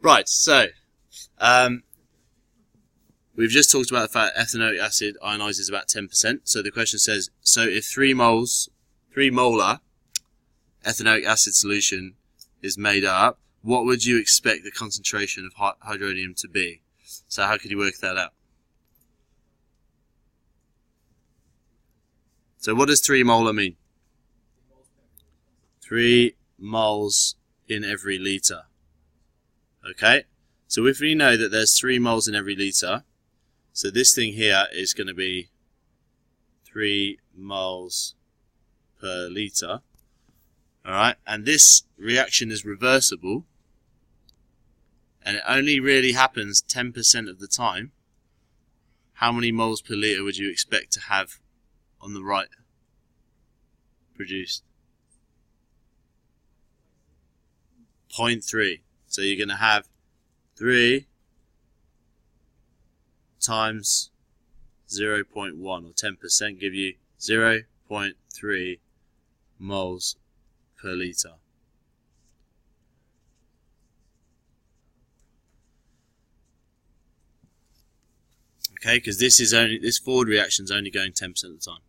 Right, so we've just talked about the fact ethanoic acid ionizes about 10%. So the question says, so if 3 molar ethanoic acid solution is made up, what would you expect the concentration of hydronium to be? So how could you work that out? So what does 3 molar mean? 3 moles in every litre. Okay, so if we know that there's 3 moles in every litre, so this thing here is going to be 3 moles per litre. Alright, and this reaction is reversible, and it only really happens 10% of the time. How many moles per litre would you expect to have on the right produced? 0.3. So you're going to have 3 times 0.1 or 10% give you 0.3 moles per litre. Okay, because this forward reaction is only going 10% of the time.